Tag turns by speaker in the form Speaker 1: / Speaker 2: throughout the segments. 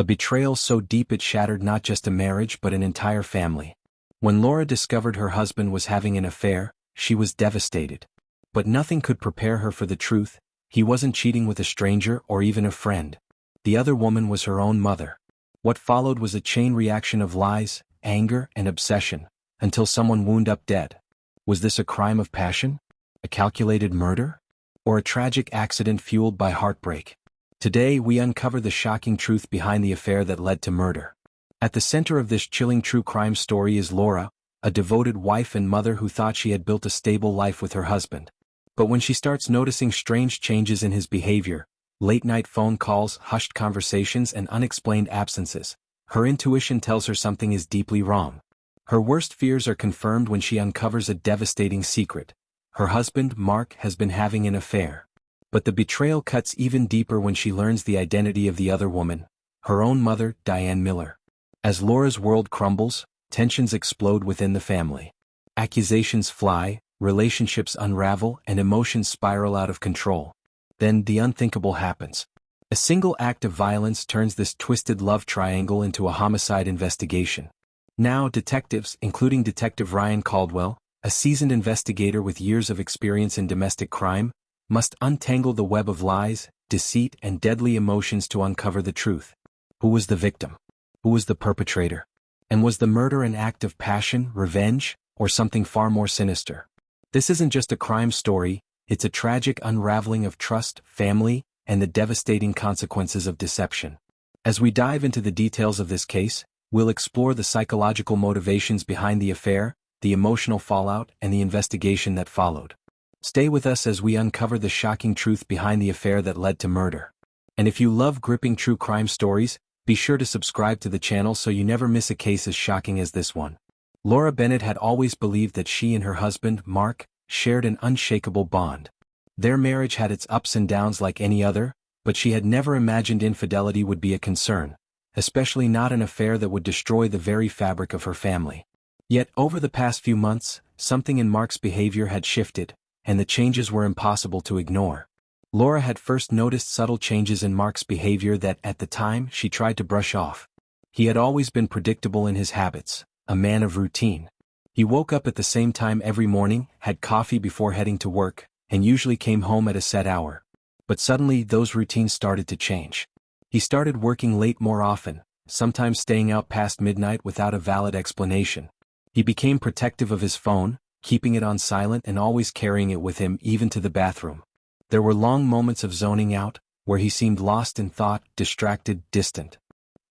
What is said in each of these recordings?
Speaker 1: A betrayal so deep it shattered not just a marriage but an entire family. When Laura discovered her husband was having an affair, she was devastated. But nothing could prepare her for the truth. He wasn't cheating with a stranger or even a friend. The other woman was her own mother. What followed was a chain reaction of lies, anger, and obsession, until someone wound up dead. Was this a crime of passion? A calculated murder? Or a tragic accident fueled by heartbreak? Today we uncover the shocking truth behind the affair that led to murder. At the center of this chilling true crime story is Laura, a devoted wife and mother who thought she had built a stable life with her husband. But when she starts noticing strange changes in his behavior, late-night phone calls, hushed conversations, and unexplained absences, her intuition tells her something is deeply wrong. Her worst fears are confirmed when she uncovers a devastating secret. Her husband, Mark, has been having an affair. But the betrayal cuts even deeper when she learns the identity of the other woman, her own mother, Diane Miller. As Laura's world crumbles, tensions explode within the family. Accusations fly, relationships unravel, and emotions spiral out of control. Then the unthinkable happens. A single act of violence turns this twisted love triangle into a homicide investigation. Now detectives, including Detective Ryan Caldwell, a seasoned investigator with years of experience in domestic crime, must untangle the web of lies, deceit, and deadly emotions to uncover the truth. Who was the victim? Who was the perpetrator? And was the murder an act of passion, revenge, or something far more sinister? This isn't just a crime story, it's a tragic unraveling of trust, family, and the devastating consequences of deception. As we dive into the details of this case, we'll explore the psychological motivations behind the affair, the emotional fallout, and the investigation that followed. Stay with us as we uncover the shocking truth behind the affair that led to murder. And if you love gripping true crime stories, be sure to subscribe to the channel so you never miss a case as shocking as this one. Laura Bennett had always believed that she and her husband, Mark, shared an unshakable bond. Their marriage had its ups and downs like any other, but she had never imagined infidelity would be a concern, especially not an affair that would destroy the very fabric of her family. Yet over the past few months, something in Mark's behavior had shifted, and the changes were impossible to ignore. Laura had first noticed subtle changes in Mark's behavior that, at the time, she tried to brush off. He had always been predictable in his habits, a man of routine. He woke up at the same time every morning, had coffee before heading to work, and usually came home at a set hour. But suddenly those routines started to change. He started working late more often, sometimes staying out past midnight without a valid explanation. He became protective of his phone, keeping it on silent and always carrying it with him even to the bathroom. There were long moments of zoning out, where he seemed lost in thought, distracted, distant.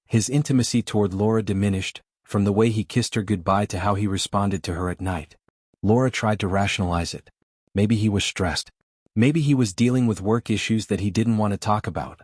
Speaker 1: His intimacy toward Laura diminished, from the way he kissed her goodbye to how he responded to her at night. Laura tried to rationalize it. Maybe he was stressed. Maybe he was dealing with work issues that he didn't want to talk about.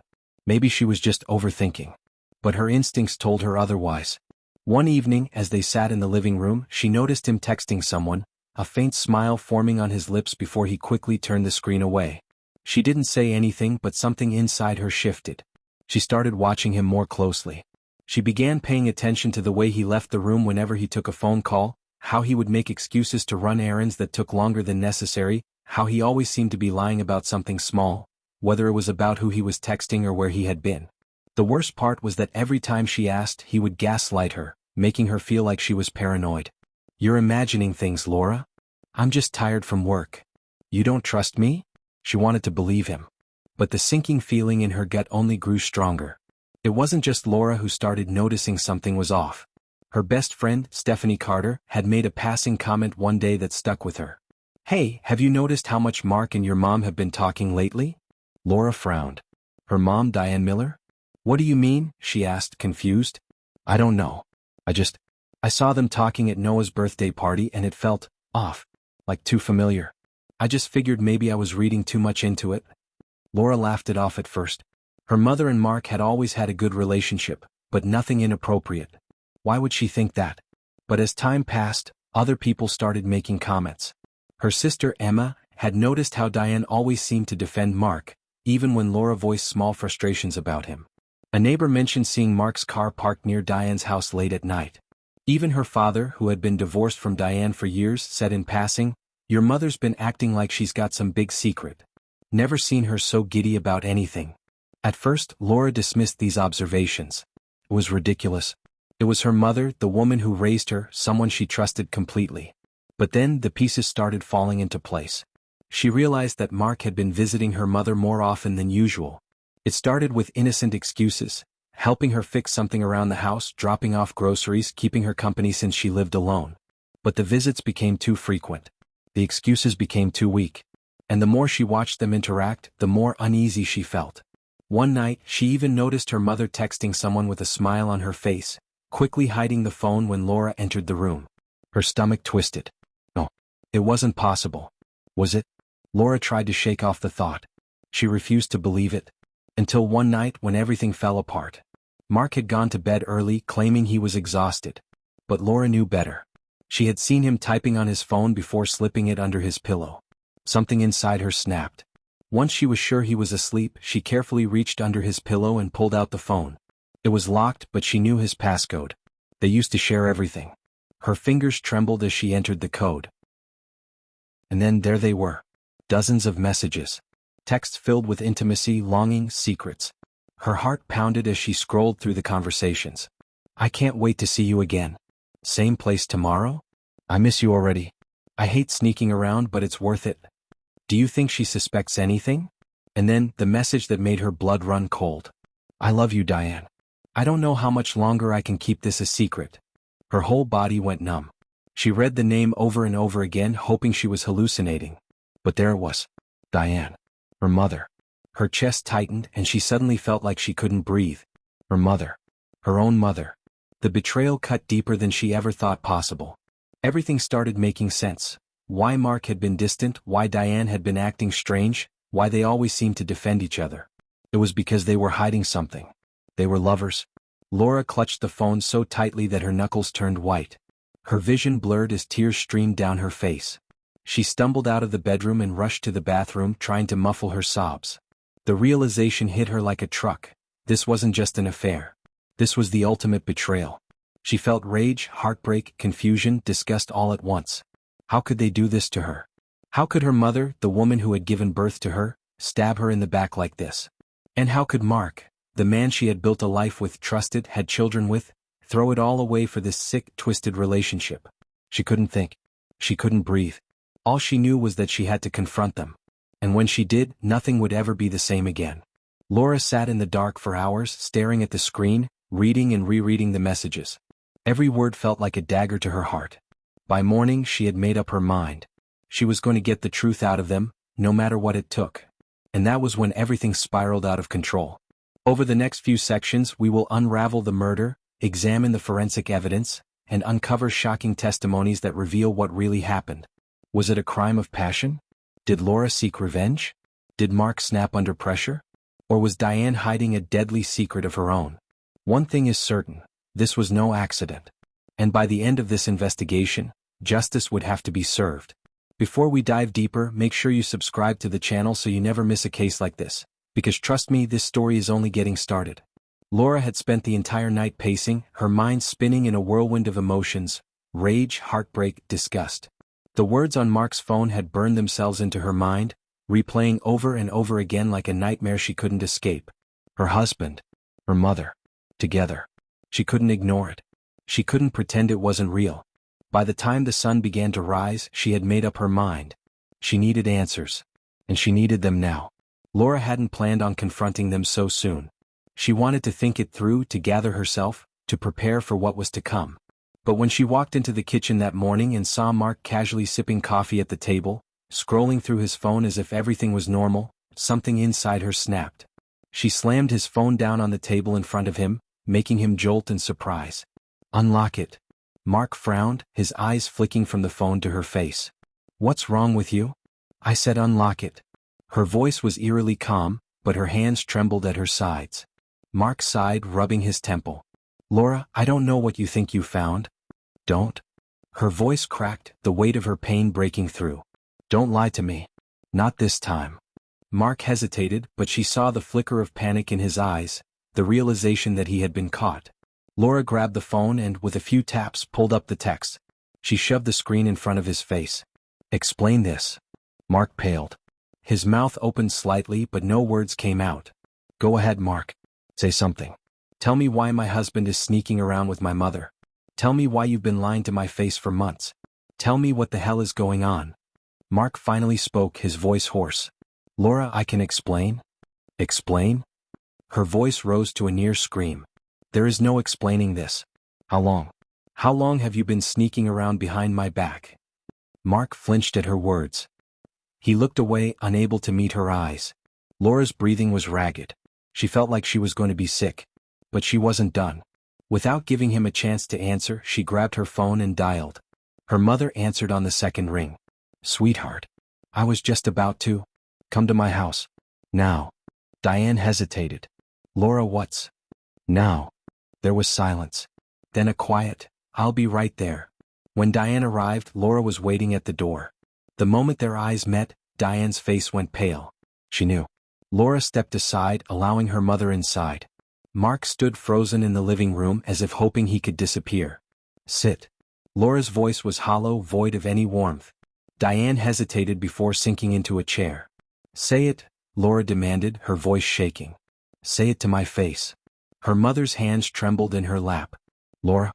Speaker 1: Maybe she was just overthinking. But her instincts told her otherwise. One evening, as they sat in the living room, she noticed him texting someone, a faint smile forming on his lips before he quickly turned the screen away. She didn't say anything, but something inside her shifted. She started watching him more closely. She began paying attention to the way he left the room whenever he took a phone call, how he would make excuses to run errands that took longer than necessary, how he always seemed to be lying about something small, whether it was about who he was texting or where he had been. The worst part was that every time she asked, he would gaslight her, making her feel like she was paranoid. "You're imagining things, Laura. I'm just tired from work. You don't trust me?" She wanted to believe him. But the sinking feeling in her gut only grew stronger. It wasn't just Laura who started noticing something was off. Her best friend, Stephanie Carter, had made a passing comment one day that stuck with her. "Hey, have you noticed how much Mark and your mom have been talking lately?" Laura frowned. Her mom, Diane Miller? "What do you mean?" she asked, confused. "I don't know. I saw them talking at Noah's birthday party and it felt off, like too familiar. I just figured maybe I was reading too much into it." Laura laughed it off at first. Her mother and Mark had always had a good relationship, but nothing inappropriate. Why would she think that? But as time passed, other people started making comments. Her sister Emma had noticed how Diane always seemed to defend Mark, even when Laura voiced small frustrations about him. A neighbor mentioned seeing Mark's car parked near Diane's house late at night. Even her father, who had been divorced from Diane for years, said in passing, "Your mother's been acting like she's got some big secret. Never seen her so giddy about anything." At first, Laura dismissed these observations. It was ridiculous. It was her mother, the woman who raised her, someone she trusted completely. But then the pieces started falling into place. She realized that Mark had been visiting her mother more often than usual. It started with innocent excuses, helping her fix something around the house, dropping off groceries, keeping her company since she lived alone. But the visits became too frequent. The excuses became too weak. And the more she watched them interact, the more uneasy she felt. One night, she even noticed her mother texting someone with a smile on her face, quickly hiding the phone when Laura entered the room. Her stomach twisted. No, it wasn't possible. Was it? Laura tried to shake off the thought. She refused to believe it. Until one night when everything fell apart. Mark had gone to bed early, claiming he was exhausted. But Laura knew better. She had seen him typing on his phone before slipping it under his pillow. Something inside her snapped. Once she was sure he was asleep, she carefully reached under his pillow and pulled out the phone. It was locked, but she knew his passcode. They used to share everything. Her fingers trembled as she entered the code. And then there they were. Dozens of messages. Texts filled with intimacy, longing, secrets. Her heart pounded as she scrolled through the conversations. I can't wait to see you again. Same place tomorrow? I miss you already. I hate sneaking around, but it's worth it. Do you think she suspects anything? And then, the message that made her blood run cold. I love you, Diane. I don't know how much longer I can keep this a secret. Her whole body went numb. She read the name over and over again, hoping she was hallucinating. But there it was. Diane. Her mother. Her chest tightened and she suddenly felt like she couldn't breathe. Her mother. Her own mother. The betrayal cut deeper than she ever thought possible. Everything started making sense. Why Mark had been distant, why Diane had been acting strange, why they always seemed to defend each other. It was because they were hiding something. They were lovers. Laura clutched the phone so tightly that her knuckles turned white. Her vision blurred as tears streamed down her face. She stumbled out of the bedroom and rushed to the bathroom, trying to muffle her sobs. The realization hit her like a truck. This wasn't just an affair. This was the ultimate betrayal. She felt rage, heartbreak, confusion, disgust all at once. How could they do this to her? How could her mother, the woman who had given birth to her, stab her in the back like this? And how could Mark, the man she had built a life with, trusted, had children with, throw it all away for this sick, twisted relationship? She couldn't think. She couldn't breathe. All she knew was that she had to confront them. And when she did, nothing would ever be the same again. Laura sat in the dark for hours, staring at the screen, reading and rereading the messages. Every word felt like a dagger to her heart. By morning, she had made up her mind. She was going to get the truth out of them, no matter what it took. And that was when everything spiraled out of control. Over the next few sections, we will unravel the murder, examine the forensic evidence, and uncover shocking testimonies that reveal what really happened. Was it a crime of passion? Did Laura seek revenge? Did Mark snap under pressure? Or was Diane hiding a deadly secret of her own? One thing is certain, this was no accident. And by the end of this investigation, justice would have to be served. Before we dive deeper, make sure you subscribe to the channel so you never miss a case like this. Because trust me, this story is only getting started. Laura had spent the entire night pacing, her mind spinning in a whirlwind of emotions: rage, heartbreak, disgust. The words on Mark's phone had burned themselves into her mind, replaying over and over again like a nightmare she couldn't escape. Her husband, her mother, together. She couldn't ignore it. She couldn't pretend it wasn't real. By the time the sun began to rise, she had made up her mind. She needed answers. And she needed them now. Laura hadn't planned on confronting them so soon. She wanted to think it through, to gather herself, to prepare for what was to come. But when she walked into the kitchen that morning and saw Mark casually sipping coffee at the table, scrolling through his phone as if everything was normal, something inside her snapped. She slammed his phone down on the table in front of him, making him jolt in surprise. Unlock it. Mark frowned, his eyes flicking from the phone to her face. What's wrong with you? I said unlock it. Her voice was eerily calm, but her hands trembled at her sides. Mark sighed, rubbing his temple. Laura, I don't know what you think you found. Don't. Her voice cracked, the weight of her pain breaking through. Don't lie to me. Not this time. Mark hesitated, but she saw the flicker of panic in his eyes, the realization that he had been caught. Laura grabbed the phone and, with a few taps, pulled up the text. She shoved the screen in front of his face. Explain this. Mark paled. His mouth opened slightly, but no words came out. Go ahead, Mark. Say something. Tell me why my husband is sneaking around with my mother. Tell me why you've been lying to my face for months. Tell me what the hell is going on." Mark finally spoke, his voice hoarse. "Laura, I can explain." "Explain?" Her voice rose to a near scream. "There is no explaining this. How long? How long have you been sneaking around behind my back?" Mark flinched at her words. He looked away, unable to meet her eyes. Laura's breathing was ragged. She felt like she was going to be sick. But she wasn't done. Without giving him a chance to answer, she grabbed her phone and dialed. Her mother answered on the second ring. "Sweetheart. I was just about to. Come to my house. Now." Diane hesitated. "Laura, what's now?" There was silence. Then a quiet, "I'll be right there." When Diane arrived, Laura was waiting at the door. The moment their eyes met, Diane's face went pale. She knew. Laura stepped aside, allowing her mother inside. Mark stood frozen in the living room as if hoping he could disappear. "Sit." Laura's voice was hollow, void of any warmth. Diane hesitated before sinking into a chair. "Say it," Laura demanded, her voice shaking. "Say it to my face." Her mother's hands trembled in her lap. "Laura,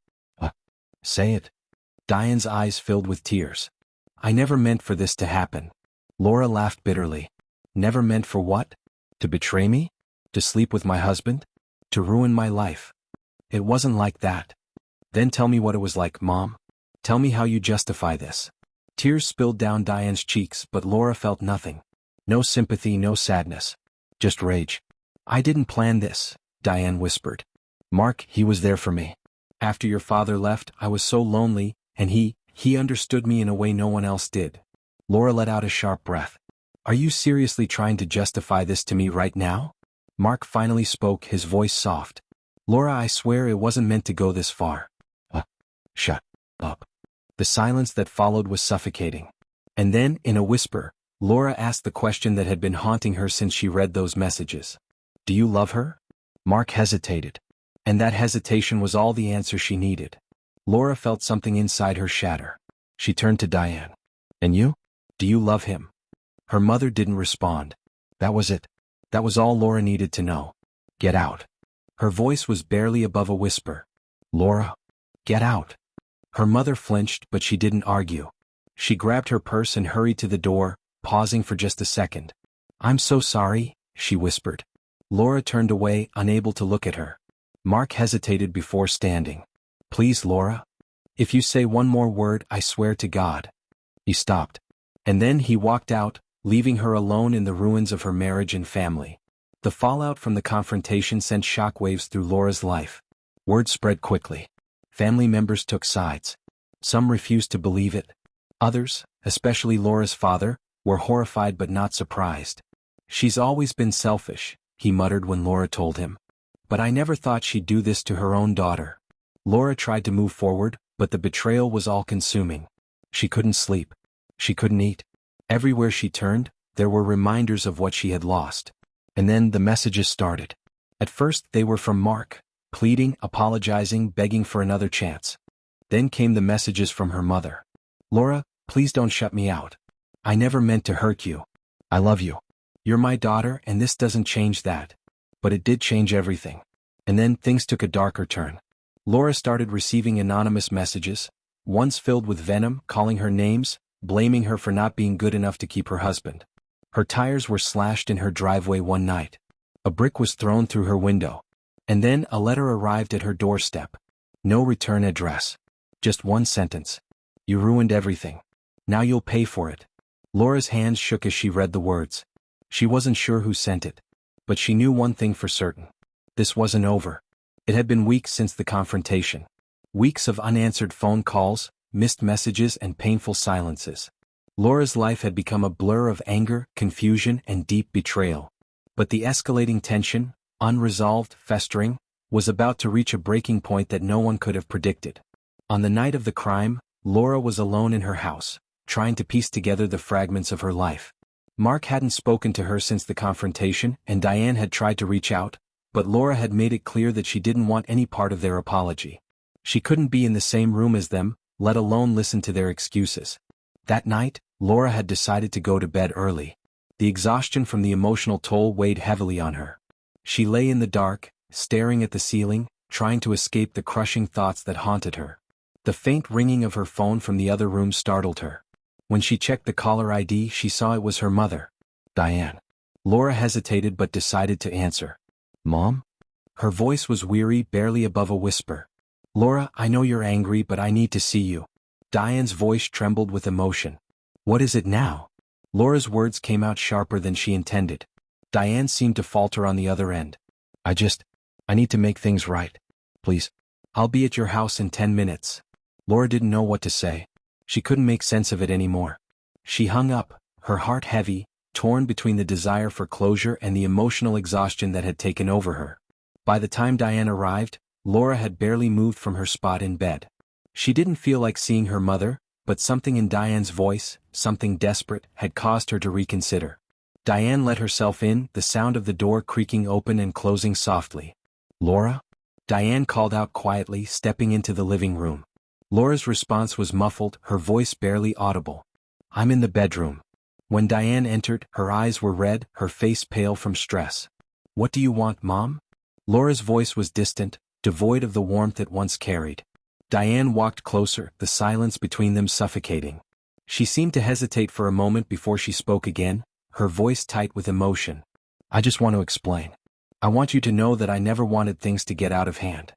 Speaker 1: say it." Diane's eyes filled with tears. "I never meant for this to happen." Laura laughed bitterly. "Never meant for what? To betray me? To sleep with my husband? To ruin my life? It wasn't like that." "Then tell me what it was like, Mom. Tell me how you justify this." Tears spilled down Diane's cheeks, but Laura felt nothing. No sympathy, no sadness. Just rage. "I didn't plan this," Diane whispered. "Mark, he was there for me. After your father left, I was so lonely, and he understood me in a way no one else did." Laura let out a sharp breath. "Are you seriously trying to justify this to me right now?" Mark finally spoke, his voice soft. "Laura, I swear it wasn't meant to go this far." Shut up." The silence that followed was suffocating. And then, in a whisper, Laura asked the question that had been haunting her since she read those messages. "Do you love her?" Mark hesitated. And that hesitation was all the answer she needed. Laura felt something inside her shatter. She turned to Diane. "And you? Do you love him?" Her mother didn't respond. That was it. That was all Laura needed to know. "Get out." Her voice was barely above a whisper. "Laura, get out." Her mother flinched, but she didn't argue. She grabbed her purse and hurried to the door, pausing for just a second. "I'm so sorry," she whispered. Laura turned away, unable to look at her. Mark hesitated before standing. "Please, Laura. If you say one more word, I swear to God." He stopped. And then he walked out, leaving her alone in the ruins of her marriage and family. The fallout from the confrontation sent shockwaves through Laura's life. Word spread quickly. Family members took sides. Some refused to believe it. Others, especially Laura's father, were horrified but not surprised. "She's always been selfish," he muttered when Laura told him. "But I never thought she'd do this to her own daughter." Laura tried to move forward, but the betrayal was all-consuming. She couldn't sleep. She couldn't eat. Everywhere she turned, there were reminders of what she had lost. And then the messages started. At first they were from Mark, pleading, apologizing, begging for another chance. Then came the messages from her mother. "Laura, please don't shut me out. I never meant to hurt you. I love you. You're my daughter, and this doesn't change that." But it did change everything. And then things took a darker turn. Laura started receiving anonymous messages, ones filled with venom, calling her names, blaming her for not being good enough to keep her husband. Her tires were slashed in her driveway one night. A brick was thrown through her window. And then a letter arrived at her doorstep. No return address. Just one sentence. "You ruined everything. Now you'll pay for it." Laura's hands shook as she read the words. She wasn't sure who sent it. But she knew one thing for certain. This wasn't over. It had been weeks since the confrontation. Weeks of unanswered phone calls, missed messages, and painful silences. Laura's life had become a blur of anger, confusion, and deep betrayal. But the escalating tension, unresolved, festering, was about to reach a breaking point that no one could have predicted. On the night of the crime, Laura was alone in her house, trying to piece together the fragments of her life. Mark hadn't spoken to her since the confrontation, and Diane had tried to reach out, but Laura had made it clear that she didn't want any part of their apology. She couldn't be in the same room as them, let alone listen to their excuses. That night, Laura had decided to go to bed early. The exhaustion from the emotional toll weighed heavily on her. She lay in the dark, staring at the ceiling, trying to escape the crushing thoughts that haunted her. The faint ringing of her phone from the other room startled her. When she checked the caller ID, she saw it was her mother. Diane. Laura hesitated but decided to answer. Mom? Her voice was weary, barely above a whisper. Laura, I know you're angry, but I need to see you. Diane's voice trembled with emotion. What is it now? Laura's words came out sharper than she intended. Diane seemed to falter on the other end. I need to make things right. Please. I'll be at your house in 10 minutes. Laura didn't know what to say. She couldn't make sense of it anymore. She hung up, her heart heavy, torn between the desire for closure and the emotional exhaustion that had taken over her. By the time Diane arrived, Laura had barely moved from her spot in bed. She didn't feel like seeing her mother, but something in Diane's voice, something desperate, had caused her to reconsider. Diane let herself in, the sound of the door creaking open and closing softly. Laura? Diane called out quietly, stepping into the living room. Laura's response was muffled, her voice barely audible. I'm in the bedroom. When Diane entered, her eyes were red, her face pale from stress. What do you want, Mom? Laura's voice was distant, devoid of the warmth it once carried. Diane walked closer, the silence between them suffocating. She seemed to hesitate for a moment before she spoke again, her voice tight with emotion. I just want to explain. I want you to know that I never wanted things to get out of hand.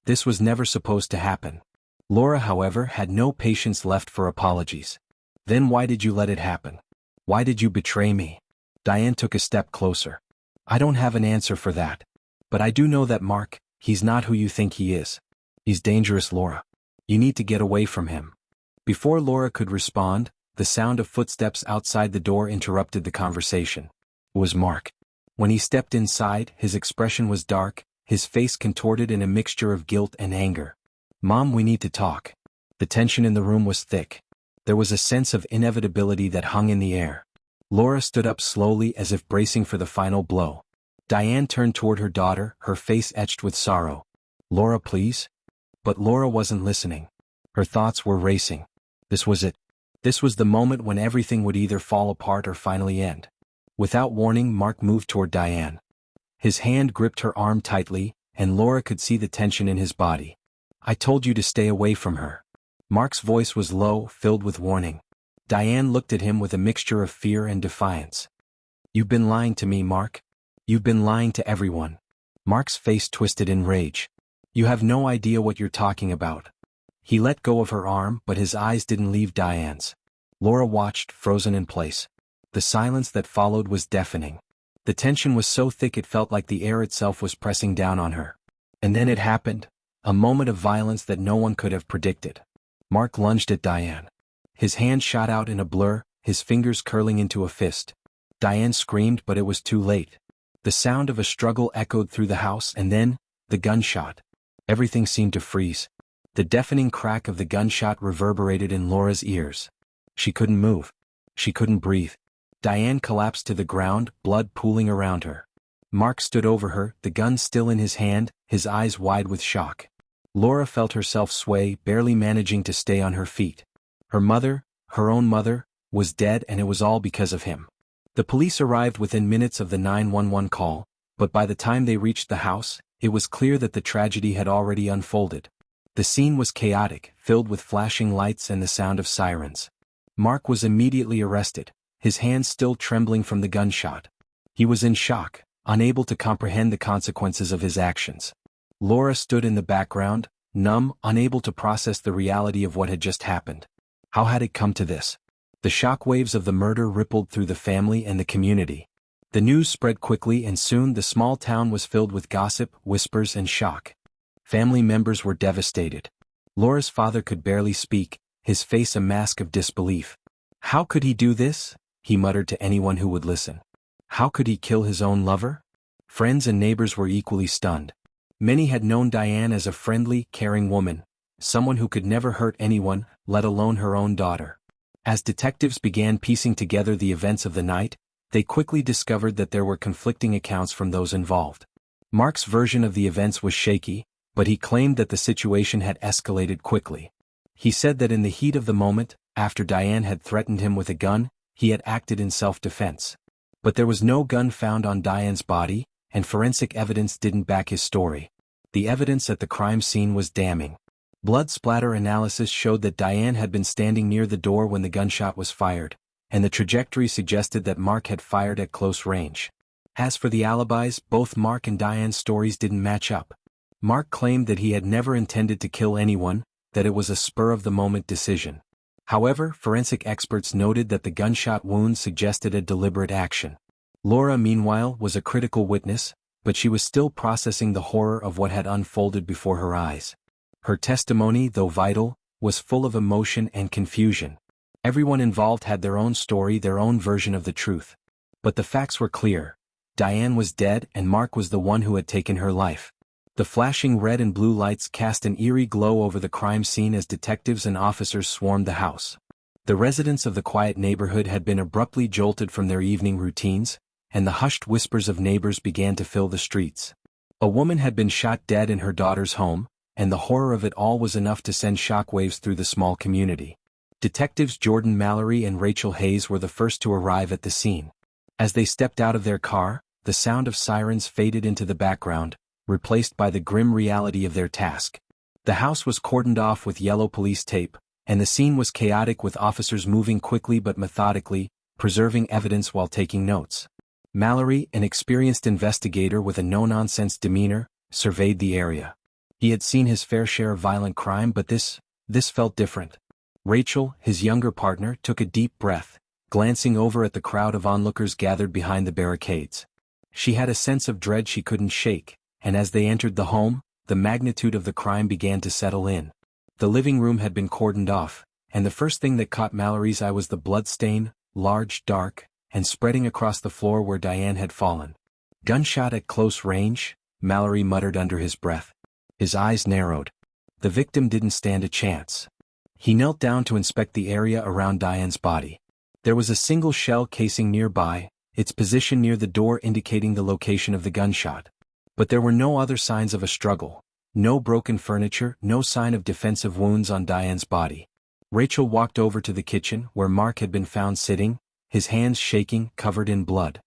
Speaker 1: This was never supposed to happen. Laura, however, had no patience left for apologies. Then why did you let it happen? Why did you betray me? Diane took a step closer. I don't have an answer for that. But I do know that Mark, he's not who you think he is. He's dangerous, Laura. You need to get away from him. Before Laura could respond, the sound of footsteps outside the door interrupted the conversation. It was Mark. When he stepped inside, his expression was dark, his face contorted in a mixture of guilt and anger. Mom, we need to talk. The tension in the room was thick. There was a sense of inevitability that hung in the air. Laura stood up slowly as if bracing for the final blow. Diane turned toward her daughter, her face etched with sorrow. Laura, please? But Laura wasn't listening. Her thoughts were racing. This was it. This was the moment when everything would either fall apart or finally end. Without warning, Mark moved toward Diane. His hand gripped her arm tightly, and Laura could see the tension in his body. I told you to stay away from her. Mark's voice was low, filled with warning. Diane looked at him with a mixture of fear and defiance. You've been lying to me, Mark. You've been lying to everyone. Mark's face twisted in rage. You have no idea what you're talking about. He let go of her arm, but his eyes didn't leave Diane's. Laura watched, frozen in place. The silence that followed was deafening. The tension was so thick it felt like the air itself was pressing down on her. And then it happened. A moment of violence that no one could have predicted. Mark lunged at Diane. His hand shot out in a blur, his fingers curling into a fist. Diane screamed, but it was too late. The sound of a struggle echoed through the house, and then, the gunshot. Everything seemed to freeze. The deafening crack of the gunshot reverberated in Laura's ears. She couldn't move. She couldn't breathe. Diane collapsed to the ground, blood pooling around her. Mark stood over her, the gun still in his hand, his eyes wide with shock. Laura felt herself sway, barely managing to stay on her feet. Her mother, her own mother, was dead, and it was all because of him. The police arrived within minutes of the 911 call, but by the time they reached the house, it was clear that the tragedy had already unfolded. The scene was chaotic, filled with flashing lights and the sound of sirens. Mark was immediately arrested, his hands still trembling from the gunshot. He was in shock, unable to comprehend the consequences of his actions. Laura stood in the background, numb, unable to process the reality of what had just happened. How had it come to this? The shockwaves of the murder rippled through the family and the community. The news spread quickly, and soon the small town was filled with gossip, whispers, and shock. Family members were devastated. Laura's father could barely speak, his face a mask of disbelief. How could he do this? He muttered to anyone who would listen. How could he kill his own lover? Friends and neighbors were equally stunned. Many had known Diane as a friendly, caring woman, someone who could never hurt anyone, let alone her own daughter. As detectives began piecing together the events of the night, they quickly discovered that there were conflicting accounts from those involved. Mark's version of the events was shaky, but he claimed that the situation had escalated quickly. He said that in the heat of the moment, after Diane had threatened him with a gun, he had acted in self-defense. But there was no gun found on Diane's body, and forensic evidence didn't back his story. The evidence at the crime scene was damning. Blood splatter analysis showed that Diane had been standing near the door when the gunshot was fired, and the trajectory suggested that Mark had fired at close range. As for the alibis, both Mark and Diane's stories didn't match up. Mark claimed that he had never intended to kill anyone, that it was a spur-of-the-moment decision. However, forensic experts noted that the gunshot wound suggested a deliberate action. Laura, meanwhile, was a critical witness, but she was still processing the horror of what had unfolded before her eyes. Her testimony, though vital, was full of emotion and confusion. Everyone involved had their own story, their own version of the truth. But the facts were clear. Diane was dead and Mark was the one who had taken her life. The flashing red and blue lights cast an eerie glow over the crime scene as detectives and officers swarmed the house. The residents of the quiet neighborhood had been abruptly jolted from their evening routines, and the hushed whispers of neighbors began to fill the streets. A woman had been shot dead in her daughter's home, and the horror of it all was enough to send shockwaves through the small community. Detectives Jordan Mallory and Rachel Hayes were the first to arrive at the scene. As they stepped out of their car, the sound of sirens faded into the background, replaced by the grim reality of their task. The house was cordoned off with yellow police tape, and the scene was chaotic with officers moving quickly but methodically, preserving evidence while taking notes. Mallory, an experienced investigator with a no-nonsense demeanor, surveyed the area. He had seen his fair share of violent crime, but this felt different. Rachel, his younger partner, took a deep breath, glancing over at the crowd of onlookers gathered behind the barricades. She had a sense of dread she couldn't shake, and as they entered the home, the magnitude of the crime began to settle in. The living room had been cordoned off, and the first thing that caught Mallory's eye was the bloodstain, large, dark, and spreading across the floor where Diane had fallen. "Gunshot at close range," Mallory muttered under his breath. His eyes narrowed. The victim didn't stand a chance. He knelt down to inspect the area around Diane's body. There was a single shell casing nearby, its position near the door indicating the location of the gunshot. But there were no other signs of a struggle. No broken furniture, no sign of defensive wounds on Diane's body. Rachel walked over to the kitchen where Mark had been found sitting, his hands shaking, covered in blood.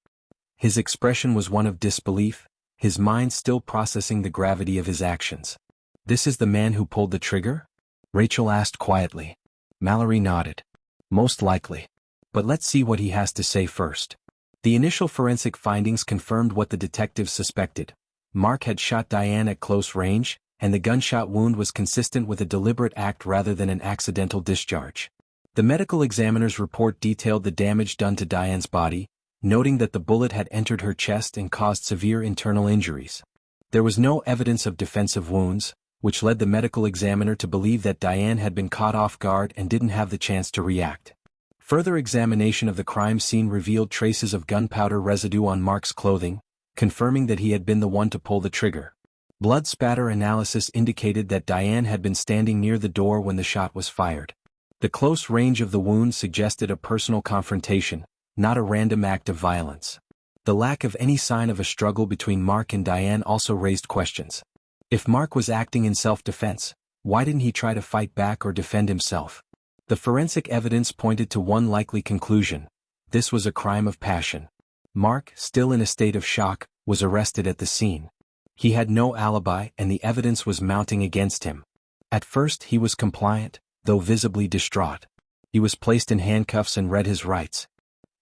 Speaker 1: His expression was one of disbelief, his mind still processing the gravity of his actions. "This is the man who pulled the trigger?" Rachel asked quietly. Mallory nodded. "Most likely. But let's see what he has to say first." The initial forensic findings confirmed what the detectives suspected. Mark had shot Diane at close range, and the gunshot wound was consistent with a deliberate act rather than an accidental discharge. The medical examiner's report detailed the damage done to Diane's body, noting that the bullet had entered her chest and caused severe internal injuries. There was no evidence of defensive wounds, which led the medical examiner to believe that Diane had been caught off guard and didn't have the chance to react. Further examination of the crime scene revealed traces of gunpowder residue on Mark's clothing, confirming that he had been the one to pull the trigger. Blood spatter analysis indicated that Diane had been standing near the door when the shot was fired. The close range of the wound suggested a personal confrontation, not a random act of violence. The lack of any sign of a struggle between Mark and Diane also raised questions. If Mark was acting in self-defense, why didn't he try to fight back or defend himself? The forensic evidence pointed to one likely conclusion: this was a crime of passion. Mark, still in a state of shock, was arrested at the scene. He had no alibi and the evidence was mounting against him. At first he was compliant, though visibly distraught. He was placed in handcuffs and read his rights.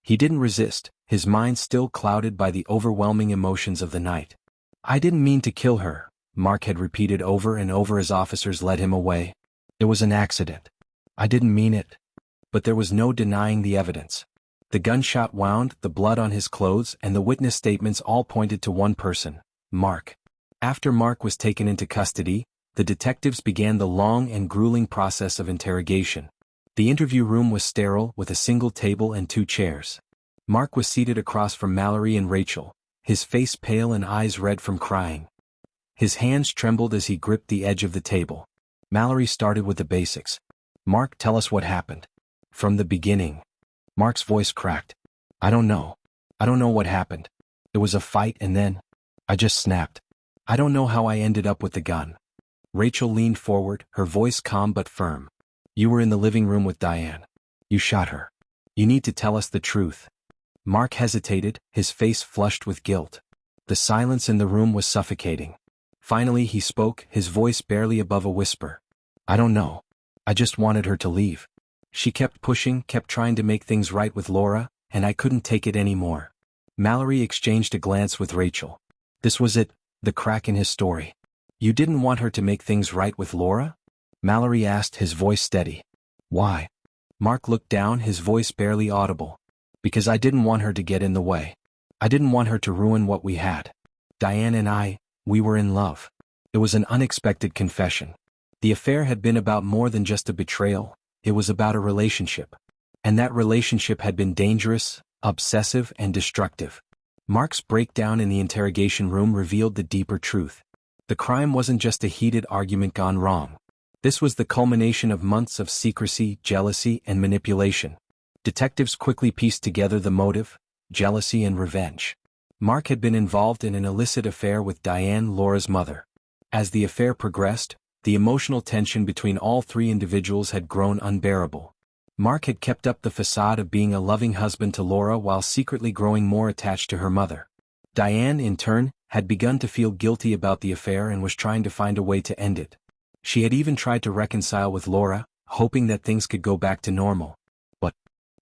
Speaker 1: He didn't resist, his mind still clouded by the overwhelming emotions of the night. "I didn't mean to kill her," Mark had repeated over and over as officers led him away. "It was an accident. I didn't mean it." But there was no denying the evidence. The gunshot wound, the blood on his clothes, and the witness statements all pointed to one person: Mark. After Mark was taken into custody, the detectives began the long and grueling process of interrogation. The interview room was sterile, with a single table and 2 chairs. Mark was seated across from Mallory and Rachel, his face pale and eyes red from crying. His hands trembled as he gripped the edge of the table. Mallory started with the basics. "Mark, tell us what happened. From the beginning." Mark's voice cracked. I don't know what happened. It was a fight and then I just snapped. I don't know how I ended up with the gun." Rachel leaned forward, her voice calm but firm. "You were in the living room with Diane. You shot her. You need to tell us the truth." Mark hesitated, his face flushed with guilt. The silence in the room was suffocating. Finally he spoke, his voice barely above a whisper. "I don't know. I just wanted her to leave. She kept pushing, kept trying to make things right with Laura, and I couldn't take it anymore." Mallory exchanged a glance with Rachel. This was it, the crack in his story. "You didn't want her to make things right with Laura?" Mallory asked, his voice steady. "Why?" Mark looked down, his voice barely audible. "Because I didn't want her to get in the way. I didn't want her to ruin what we had. Diane and I, we were in love." It was an unexpected confession. The affair had been about more than just a betrayal, it was about a relationship. And that relationship had been dangerous, obsessive, and destructive. Mark's breakdown in the interrogation room revealed the deeper truth. The crime wasn't just a heated argument gone wrong. This was the culmination of months of secrecy, jealousy, and manipulation. Detectives quickly pieced together the motive: jealousy and revenge. Mark had been involved in an illicit affair with Diane, Laura's mother. As the affair progressed, the emotional tension between all three individuals had grown unbearable. Mark had kept up the facade of being a loving husband to Laura while secretly growing more attached to her mother. Diane, in turn, had begun to feel guilty about the affair and was trying to find a way to end it. She had even tried to reconcile with Laura, hoping that things could go back to normal. But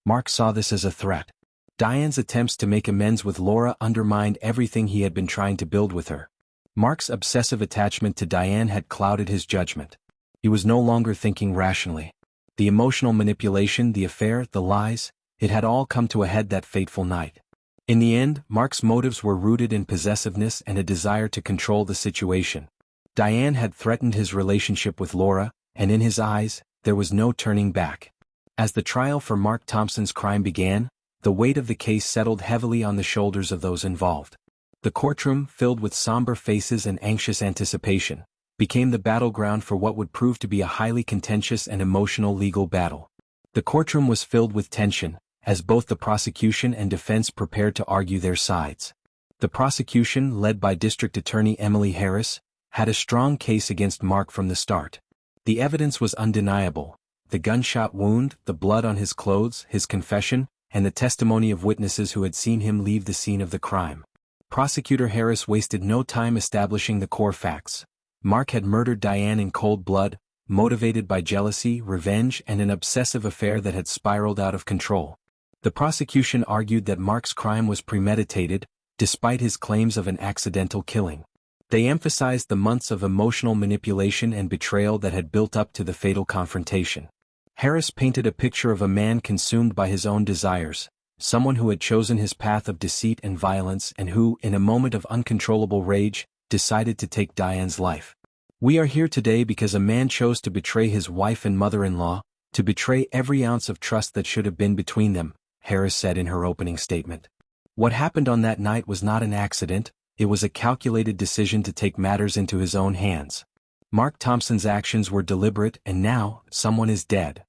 Speaker 1: Mark saw this as a threat. Diane's attempts to make amends with Laura undermined everything he had been trying to build with her. Mark's obsessive attachment to Diane had clouded his judgment. He was no longer thinking rationally. The emotional manipulation, the affair, the lies, it had all come to a head that fateful night. In the end, Mark's motives were rooted in possessiveness and a desire to control the situation. Diane had threatened his relationship with Laura, and in his eyes, there was no turning back. As the trial for Mark Thompson's crime began, the weight of the case settled heavily on the shoulders of those involved. The courtroom, filled with somber faces and anxious anticipation, became the battleground for what would prove to be a highly contentious and emotional legal battle. The courtroom was filled with tension, as both the prosecution and defense prepared to argue their sides. The prosecution, led by District Attorney Emily Harris, had a strong case against Mark from the start. The evidence was undeniable: the gunshot wound, the blood on his clothes, his confession, and the testimony of witnesses who had seen him leave the scene of the crime. Prosecutor Harris wasted no time establishing the core facts. Mark had murdered Diane in cold blood, motivated by jealousy, revenge, and an obsessive affair that had spiraled out of control. The prosecution argued that Mark's crime was premeditated, despite his claims of an accidental killing. They emphasized the months of emotional manipulation and betrayal that had built up to the fatal confrontation. Harris painted a picture of a man consumed by his own desires, someone who had chosen his path of deceit and violence and who, in a moment of uncontrollable rage, decided to take Diane's life. "We are here today because a man chose to betray his wife and mother-in-law, to betray every ounce of trust that should have been between them," Harris said in her opening statement. What happened on that night was not an accident, it was a calculated decision to take matters into his own hands. Mark Thompson's actions were deliberate, and now, someone is dead.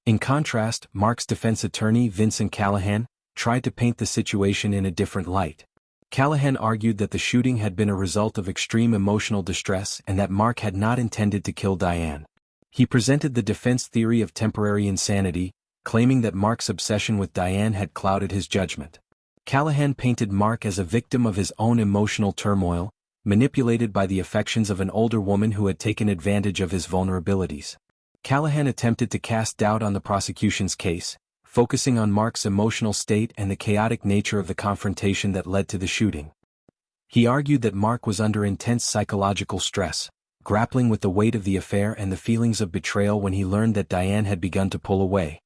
Speaker 1: In contrast, Mark's defense attorney, Vincent Callahan, tried to paint the situation in a different light. Callahan argued that the shooting had been a result of extreme emotional distress and that Mark had not intended to kill Diane. He presented the defense theory of temporary insanity, claiming that Mark's obsession with Diane had clouded his judgment. Callahan painted Mark as a victim of his own emotional turmoil, manipulated by the affections of an older woman who had taken advantage of his vulnerabilities. Callahan attempted to cast doubt on the prosecution's case, focusing on Mark's emotional state and the chaotic nature of the confrontation that led to the shooting. He argued that Mark was under intense psychological stress, grappling with the weight of the affair and the feelings of betrayal when he learned that Diane had begun to pull away.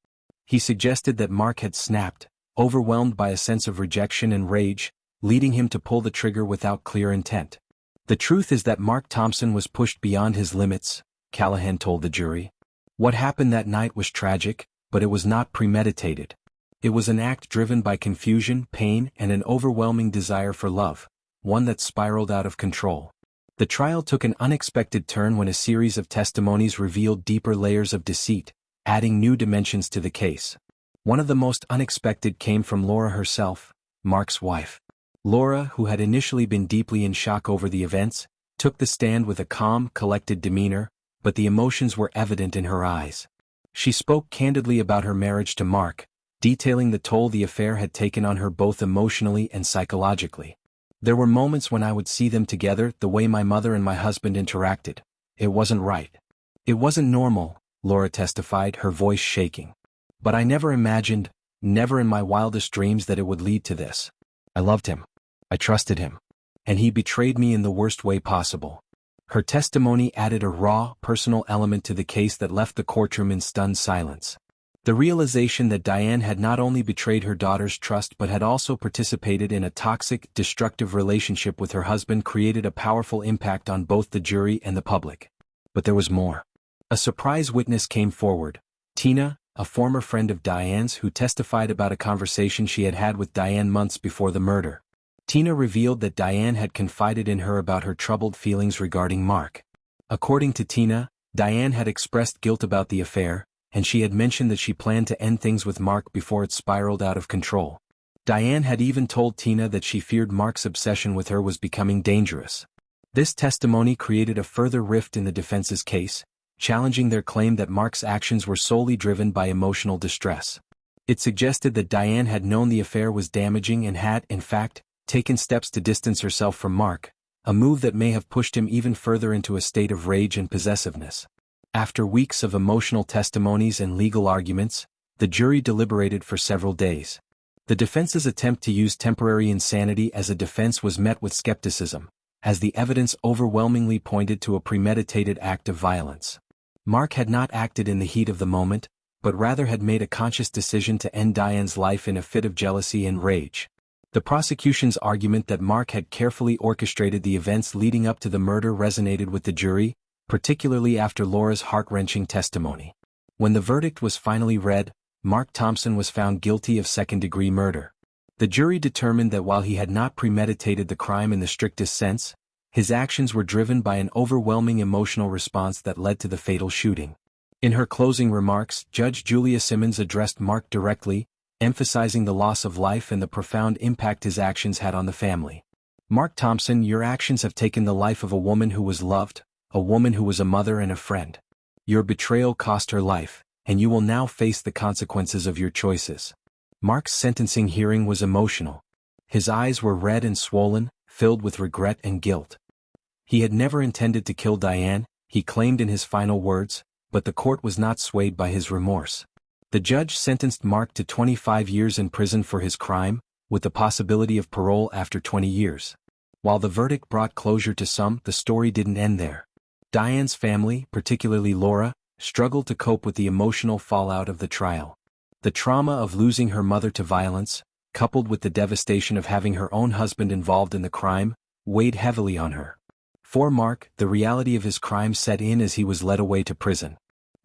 Speaker 1: He suggested that Mark had snapped, overwhelmed by a sense of rejection and rage, leading him to pull the trigger without clear intent. "The truth is that Mark Thompson was pushed beyond his limits," Callahan told the jury. "What happened that night was tragic, but it was not premeditated. It was an act driven by confusion, pain, and an overwhelming desire for love, one that spiraled out of control." The trial took an unexpected turn when a series of testimonies revealed deeper layers of deceit, adding new dimensions to the case. One of the most unexpected came from Laura herself, Mark's wife. Laura, who had initially been deeply in shock over the events, took the stand with a calm, collected demeanor, but the emotions were evident in her eyes. She spoke candidly about her marriage to Mark, detailing the toll the affair had taken on her both emotionally and psychologically. There were moments when I would see them together, the way my mother and my husband interacted. It wasn't right. It wasn't normal, Laura testified, her voice shaking. But I never imagined, never in my wildest dreams, that it would lead to this. I loved him. I trusted him. And he betrayed me in the worst way possible. Her testimony added a raw, personal element to the case that left the courtroom in stunned silence. The realization that Diane had not only betrayed her daughter's trust but had also participated in a toxic, destructive relationship with her husband created a powerful impact on both the jury and the public. But there was more. A surprise witness came forward, Tina, a former friend of Diane's who testified about a conversation she had had with Diane months before the murder. Tina revealed that Diane had confided in her about her troubled feelings regarding Mark. According to Tina, Diane had expressed guilt about the affair, and she had mentioned that she planned to end things with Mark before it spiraled out of control. Diane had even told Tina that she feared Mark's obsession with her was becoming dangerous. This testimony created a further rift in the defense's case, challenging their claim that Mark's actions were solely driven by emotional distress. It suggested that Diane had known the affair was damaging and had, in fact, taken steps to distance herself from Mark, a move that may have pushed him even further into a state of rage and possessiveness. After weeks of emotional testimonies and legal arguments, the jury deliberated for several days. The defense's attempt to use temporary insanity as a defense was met with skepticism, as the evidence overwhelmingly pointed to a premeditated act of violence. Mark had not acted in the heat of the moment, but rather had made a conscious decision to end Diane's life in a fit of jealousy and rage. The prosecution's argument that Mark had carefully orchestrated the events leading up to the murder resonated with the jury, particularly after Laura's heart-wrenching testimony. When the verdict was finally read, Mark Thompson was found guilty of second-degree murder. The jury determined that while he had not premeditated the crime in the strictest sense, his actions were driven by an overwhelming emotional response that led to the fatal shooting. In her closing remarks, Judge Julia Simmons addressed Mark directly, emphasizing the loss of life and the profound impact his actions had on the family. Mark Thompson, your actions have taken the life of a woman who was loved, a woman who was a mother and a friend. Your betrayal cost her life, and you will now face the consequences of your choices. Mark's sentencing hearing was emotional. His eyes were red and swollen, filled with regret and guilt. He had never intended to kill Diane, he claimed in his final words, but the court was not swayed by his remorse. The judge sentenced Mark to 25 years in prison for his crime, with the possibility of parole after 20 years. While the verdict brought closure to some, the story didn't end there. Diane's family, particularly Laura, struggled to cope with the emotional fallout of the trial. The trauma of losing her mother to violence, coupled with the devastation of having her own husband involved in the crime, weighed heavily on her. For Mark, the reality of his crime set in as he was led away to prison.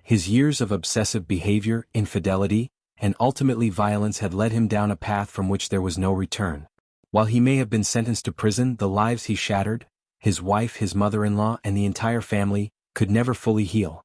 Speaker 1: His years of obsessive behavior, infidelity, and ultimately violence had led him down a path from which there was no return. While he may have been sentenced to prison, the lives he shattered, his wife, his mother-in-law, and the entire family, could never fully heal.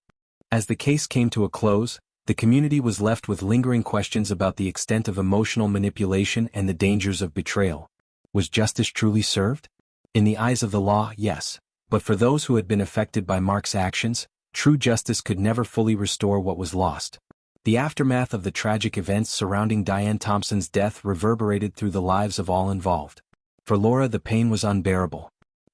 Speaker 1: As the case came to a close, the community was left with lingering questions about the extent of emotional manipulation and the dangers of betrayal. Was justice truly served? In the eyes of the law, yes. But for those who had been affected by Mark's actions, true justice could never fully restore what was lost. The aftermath of the tragic events surrounding Diane Thompson's death reverberated through the lives of all involved. For Laura, the pain was unbearable.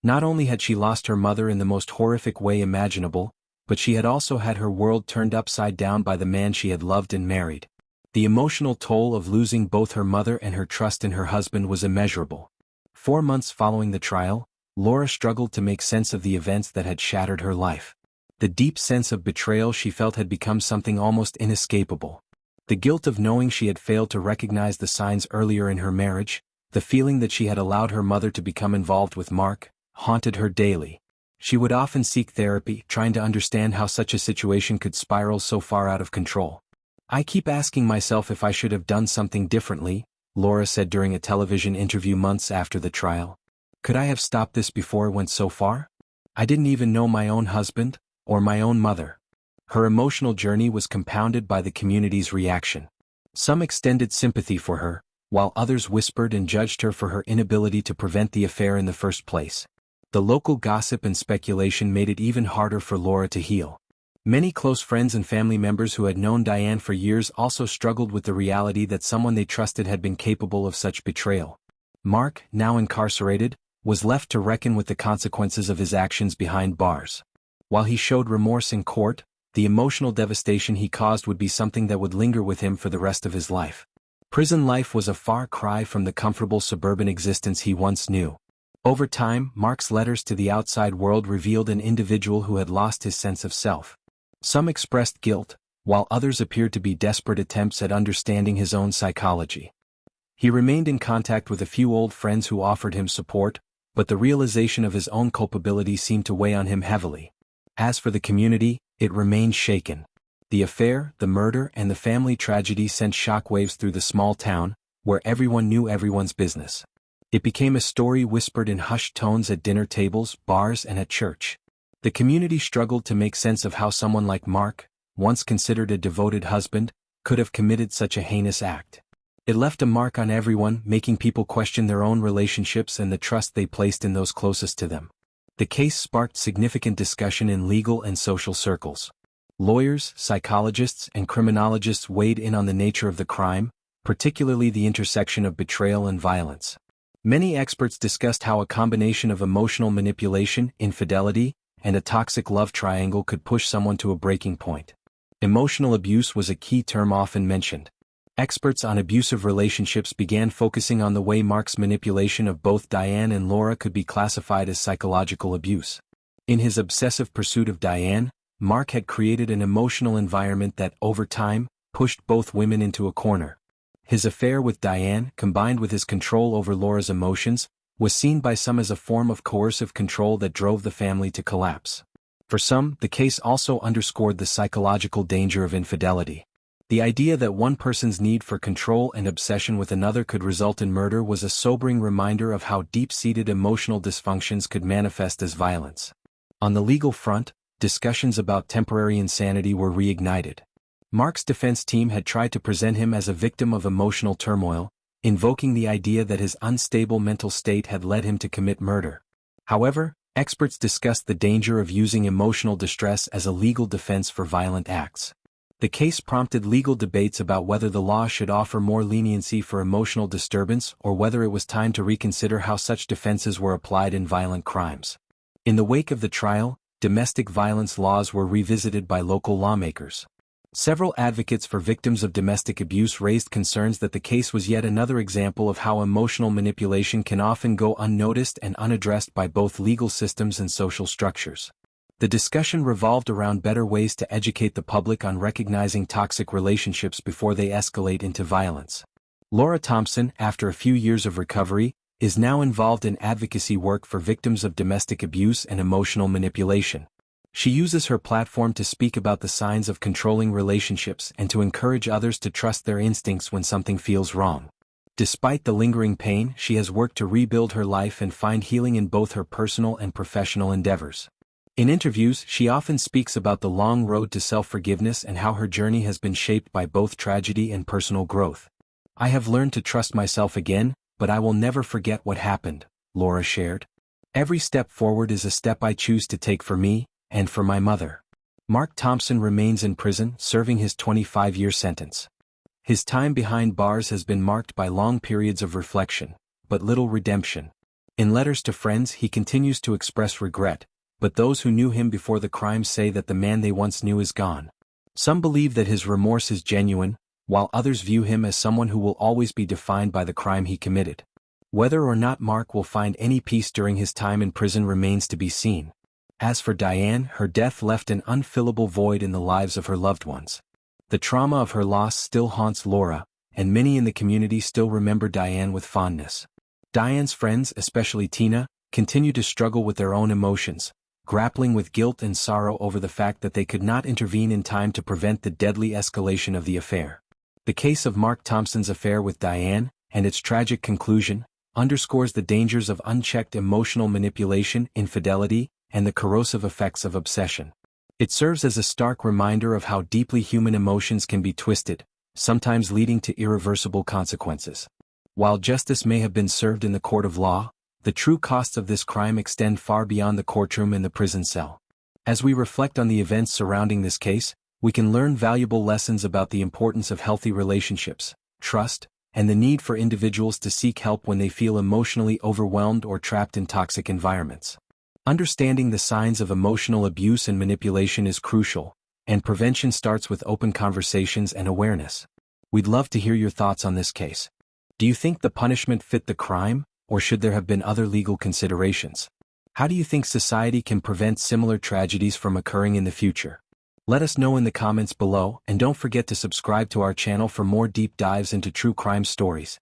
Speaker 1: Not only had she lost her mother in the most horrific way imaginable, but she had also had her world turned upside down by the man she had loved and married. The emotional toll of losing both her mother and her trust in her husband was immeasurable. 4 months following the trial, Laura struggled to make sense of the events that had shattered her life. The deep sense of betrayal she felt had become something almost inescapable. The guilt of knowing she had failed to recognize the signs earlier in her marriage, the feeling that she had allowed her mother to become involved with Mark, haunted her daily. She would often seek therapy, trying to understand how such a situation could spiral so far out of control. I keep asking myself if I should have done something differently, Laura said during a television interview months after the trial. Could I have stopped this before it went so far? I didn't even know my own husband, or my own mother. Her emotional journey was compounded by the community's reaction. Some extended sympathy for her, while others whispered and judged her for her inability to prevent the affair in the first place. The local gossip and speculation made it even harder for Laura to heal. Many close friends and family members who had known Diane for years also struggled with the reality that someone they trusted had been capable of such betrayal. Mark, now incarcerated, was left to reckon with the consequences of his actions behind bars. While he showed remorse in court, the emotional devastation he caused would be something that would linger with him for the rest of his life. Prison life was a far cry from the comfortable suburban existence he once knew. Over time, Mark's letters to the outside world revealed an individual who had lost his sense of self. Some expressed guilt, while others appeared to be desperate attempts at understanding his own psychology. He remained in contact with a few old friends who offered him support, but the realization of his own culpability seemed to weigh on him heavily. As for the community, it remained shaken. The affair, the murder, and the family tragedy sent shockwaves through the small town, where everyone knew everyone's business. It became a story whispered in hushed tones at dinner tables, bars, and at church. The community struggled to make sense of how someone like Mark, once considered a devoted husband, could have committed such a heinous act. It left a mark on everyone, making people question their own relationships and the trust they placed in those closest to them. The case sparked significant discussion in legal and social circles. Lawyers, psychologists, and criminologists weighed in on the nature of the crime, particularly the intersection of betrayal and violence. Many experts discussed how a combination of emotional manipulation, infidelity, and a toxic love triangle could push someone to a breaking point. Emotional abuse was a key term often mentioned. Experts on abusive relationships began focusing on the way Mark's manipulation of both Diane and Laura could be classified as psychological abuse. In his obsessive pursuit of Diane, Mark had created an emotional environment that, over time, pushed both women into a corner. His affair with Diane, combined with his control over Laura's emotions, was seen by some as a form of coercive control that drove the family to collapse. For some, the case also underscored the psychological danger of infidelity. The idea that one person's need for control and obsession with another could result in murder was a sobering reminder of how deep-seated emotional dysfunctions could manifest as violence. On the legal front, discussions about temporary insanity were reignited. Mark's defense team had tried to present him as a victim of emotional turmoil, invoking the idea that his unstable mental state had led him to commit murder. However, experts discussed the danger of using emotional distress as a legal defense for violent acts. The case prompted legal debates about whether the law should offer more leniency for emotional disturbance or whether it was time to reconsider how such defenses were applied in violent crimes. In the wake of the trial, domestic violence laws were revisited by local lawmakers. Several advocates for victims of domestic abuse raised concerns that the case was yet another example of how emotional manipulation can often go unnoticed and unaddressed by both legal systems and social structures. The discussion revolved around better ways to educate the public on recognizing toxic relationships before they escalate into violence. Laura Thompson, after a few years of recovery, is now involved in advocacy work for victims of domestic abuse and emotional manipulation. She uses her platform to speak about the signs of controlling relationships and to encourage others to trust their instincts when something feels wrong. Despite the lingering pain, she has worked to rebuild her life and find healing in both her personal and professional endeavors. In interviews, she often speaks about the long road to self-forgiveness and how her journey has been shaped by both tragedy and personal growth. "I have learned to trust myself again, but I will never forget what happened," Laura shared. "Every step forward is a step I choose to take for me, and for my mother." Mark Thompson remains in prison, serving his 25-year sentence. His time behind bars has been marked by long periods of reflection, but little redemption. In letters to friends, he continues to express regret, but those who knew him before the crime say that the man they once knew is gone. Some believe that his remorse is genuine, while others view him as someone who will always be defined by the crime he committed. Whether or not Mark will find any peace during his time in prison remains to be seen. As for Diane, her death left an unfillable void in the lives of her loved ones. The trauma of her loss still haunts Laura, and many in the community still remember Diane with fondness. Diane's friends, especially Tina, continue to struggle with their own emotions, grappling with guilt and sorrow over the fact that they could not intervene in time to prevent the deadly escalation of the affair. The case of Mark Thompson's affair with Diane, and its tragic conclusion, underscores the dangers of unchecked emotional manipulation, infidelity, and the corrosive effects of obsession. It serves as a stark reminder of how deeply human emotions can be twisted, sometimes leading to irreversible consequences. While justice may have been served in the court of law, the true costs of this crime extend far beyond the courtroom and the prison cell. As we reflect on the events surrounding this case, we can learn valuable lessons about the importance of healthy relationships, trust, and the need for individuals to seek help when they feel emotionally overwhelmed or trapped in toxic environments. Understanding the signs of emotional abuse and manipulation is crucial, and prevention starts with open conversations and awareness. We'd love to hear your thoughts on this case. Do you think the punishment fit the crime, or should there have been other legal considerations? How do you think society can prevent similar tragedies from occurring in the future? Let us know in the comments below, and don't forget to subscribe to our channel for more deep dives into true crime stories.